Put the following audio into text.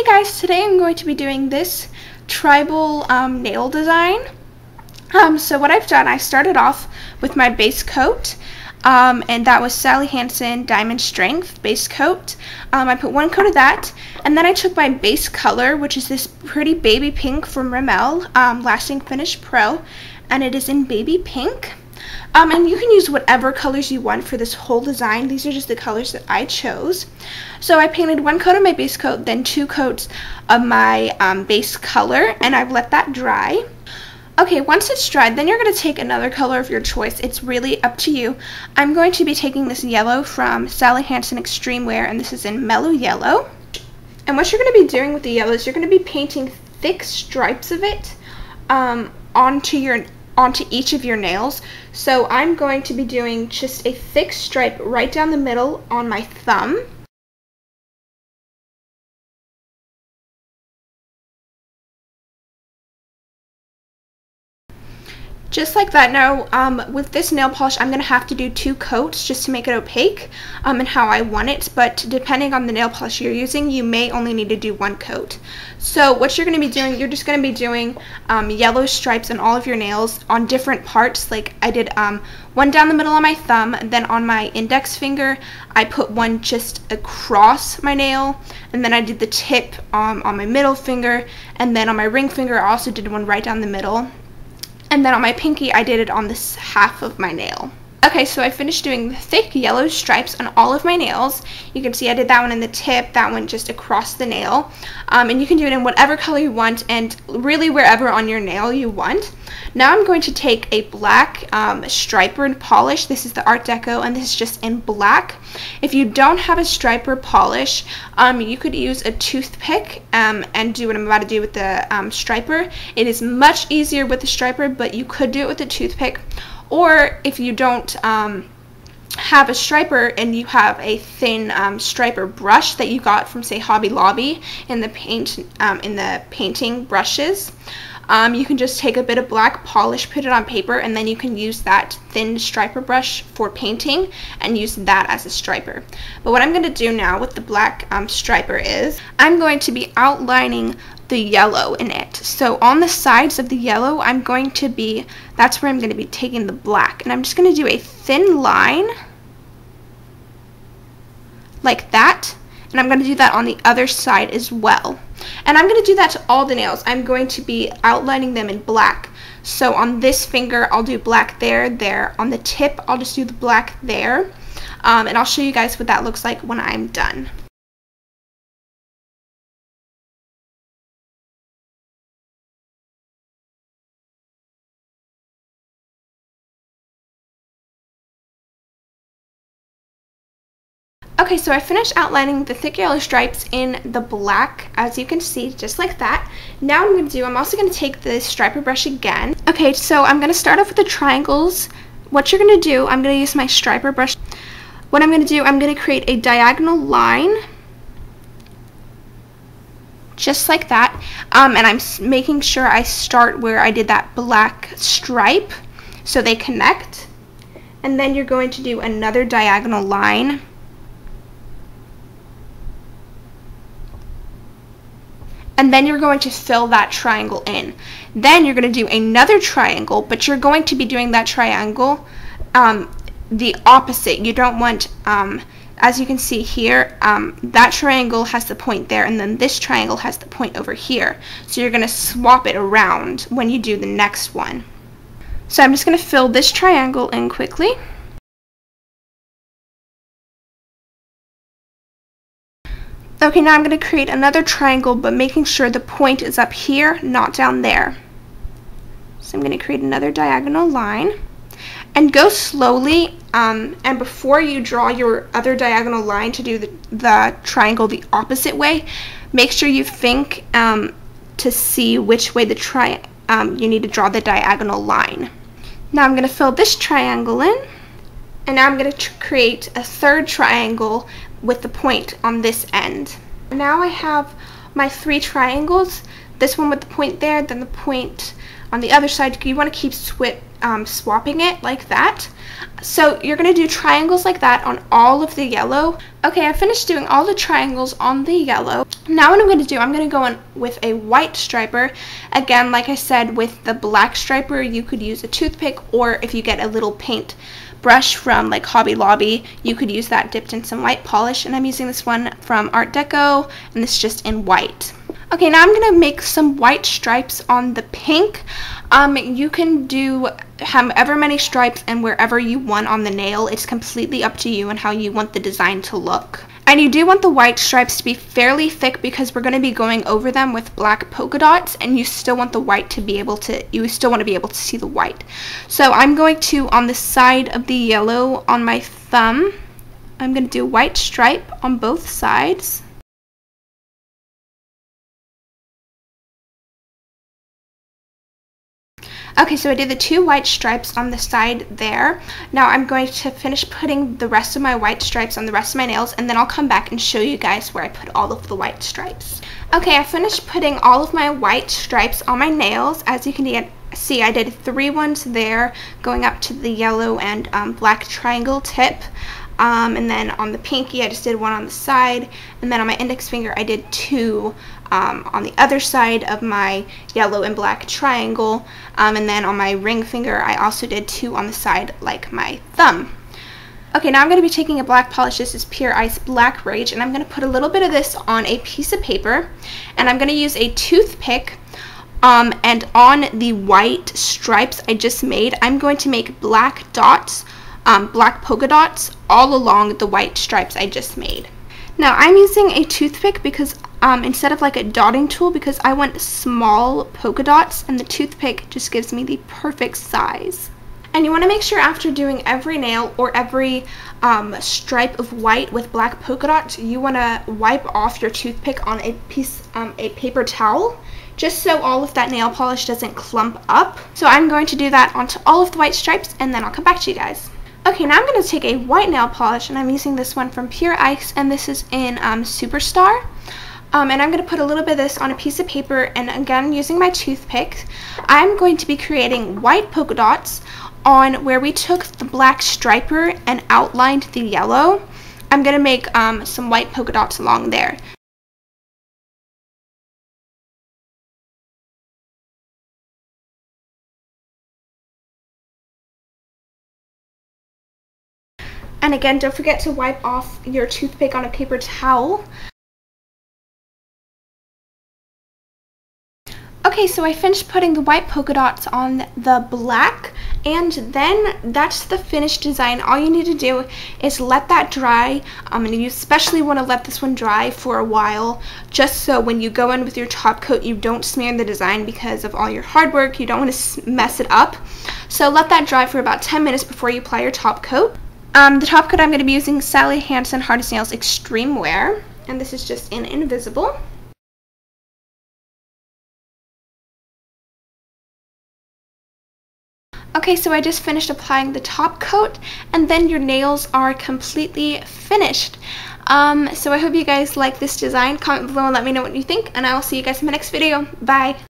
guys, today I'm going to be doing this tribal nail design. So what I've done, I started off with my base coat, and that was Sally Hansen Diamond Strength base coat. I put one coat of that, and then I took my base color, which is this pretty baby pink from Rimmel, Lasting Finish Pro, and it is in baby pink. And you can use whatever colors you want for this whole design. These are just the colors that I chose. So I painted one coat of my base coat, then two coats of my base color, and I've let that dry. Okay, once it's dried, then you're going to take another color of your choice. It's really up to you. I'm going to be taking this yellow from Sally Hansen Extreme Wear, and this is in Mellow Yellow. And what you're going to be doing with the yellow is you're going to be painting thick stripes of it onto each of your nails. So I'm going to be doing just a thick stripe right down the middle on my thumb. Just like that. Now, with this nail polish, I'm going to have to do two coats just to make it opaque and how I want it, but depending on the nail polish you're using, you may only need to do one coat. So what you're going to be doing, you're just going to be doing yellow stripes on all of your nails on different parts. Like I did one down the middle on my thumb, then on my index finger, I put one just across my nail, and then I did the tip on my middle finger, and then on my ring finger, I also did one right down the middle. And then on my pinky, I did it on this half of my nail. Okay, so I finished doing the thick yellow stripes on all of my nails. You can see I did that one in the tip, that one just across the nail. And you can do it in whatever color you want and really wherever on your nail you want. Now I'm going to take a black striper and polish. This is the Art Deco, and this is just in black. If you don't have a striper polish, you could use a toothpick and do what I'm about to do with the striper. It is much easier with the striper, but you could do it with a toothpick. Or if you don't have a striper and you have a thin striper brush that you got from, say, Hobby Lobby in the painting brushes, you can just take a bit of black polish, put it on paper, and then you can use that thin striper brush for painting and use that as a striper. But what I'm going to do now with the black striper is I'm going to be outlining the yellow in it. So on the sides of the yellow, that's where I'm going to be taking the black, and I'm just going to do a thin line like that, and I'm going to do that on the other side as well. And I'm going to do that to all the nails. I'm going to be outlining them in black. So on this finger, I'll do black there. On the tip, I'll just do the black there, and I'll show you guys what that looks like when I'm done. Okay, so I finished outlining the thick yellow stripes in the black, as you can see, just like that. Now I'm also going to take the striper brush again. Okay, so I'm going to start off with the triangles. What you're going to do, I'm going to use my striper brush. What I'm going to do, I'm going to create a diagonal line, just like that. And I'm making sure I start where I did that black stripe, so they connect. And then you're going to do another diagonal line. And then you're going to fill that triangle in. Then you're going to do another triangle, but you're going to be doing that triangle the opposite. You don't want, as you can see here, that triangle has the point there, and then this triangle has the point over here. So you're going to swap it around when you do the next one. So I'm just going to fill this triangle in quickly. Okay, now I'm going to create another triangle, but making sure the point is up here, not down there. So I'm going to create another diagonal line. And go slowly, and before you draw your other diagonal line to do the triangle the opposite way, make sure you think to see which way you need to draw the diagonal line. Now I'm going to fill this triangle in, and now I'm going to create a third triangle with the point on this end. Now I have my three triangles, this one with the point there, then the point on the other side. You want to keep swapping it like that. So you're going to do triangles like that on all of the yellow. Okay, I finished doing all the triangles on the yellow. Now what I'm going to do, I'm going to go in with a white striper. Again, like I said, with the black striper, you could use a toothpick, or if you get a little paint brush from like Hobby Lobby, you could use that dipped in some white polish, and I'm using this one from Art Deco, and this is just in white. Okay, now I'm going to make some white stripes on the pink. You can do however many stripes and wherever you want on the nail. It's completely up to you and how you want the design to look. And you do want the white stripes to be fairly thick because we're going to be going over them with black polka dots, and you still want the white to be able to, you still want to be able to see the white. So I'm going to, on the side of the yellow on my thumb, I'm going to do a white stripe on both sides. Okay, so I did the 2 white stripes on the side there. Now I'm going to finish putting the rest of my white stripes on the rest of my nails, and then I'll come back and show you guys where I put all of the white stripes. Okay, I finished putting all of my white stripes on my nails. As you can see, I did 3 ones there going up to the yellow and black triangle tip. And then on the pinky, I just did 1 on the side, and then on my index finger, I did 2 on the other side of my yellow and black triangle, and then on my ring finger, I also did 2 on the side like my thumb. Okay, now I'm going to be taking a black polish. This is Pure Ice Black Rage, and I'm going to put a little bit of this on a piece of paper, and I'm going to use a toothpick. And on the white stripes I just made, I'm going to make black dots, black polka dots all along the white stripes I just made. Now I'm using a toothpick because instead of like a dotting tool, because I want small polka dots, and the toothpick just gives me the perfect size. And you want to make sure after doing every nail or every stripe of white with black polka dots, you want to wipe off your toothpick on a paper towel, just so all of that nail polish doesn't clump up. So I'm going to do that onto all of the white stripes, and then I'll come back to you guys. Okay, now I'm going to take a white nail polish, and I'm using this one from Pure Ice, and this is in Superstar. And I'm going to put a little bit of this on a piece of paper, and again, using my toothpick, I'm going to be creating white polka dots on where we took the black striper and outlined the yellow. I'm going to make some white polka dots along there. And again, don't forget to wipe off your toothpick on a paper towel. Okay, so I finished putting the white polka dots on the black, and then that's the finished design. All you need to do is let that dry, and you especially want to let this one dry for a while, just so when you go in with your top coat, you don't smear the design because of all your hard work. You don't want to mess it up. So let that dry for about 10 minutes before you apply your top coat. The top coat I'm going to be using Sally Hansen Hard as Nails Extreme Wear, and this is just in Invisible. Okay, so I just finished applying the top coat, and then your nails are completely finished. So I hope you guys like this design. Comment below and let me know what you think, and I will see you guys in my next video. Bye!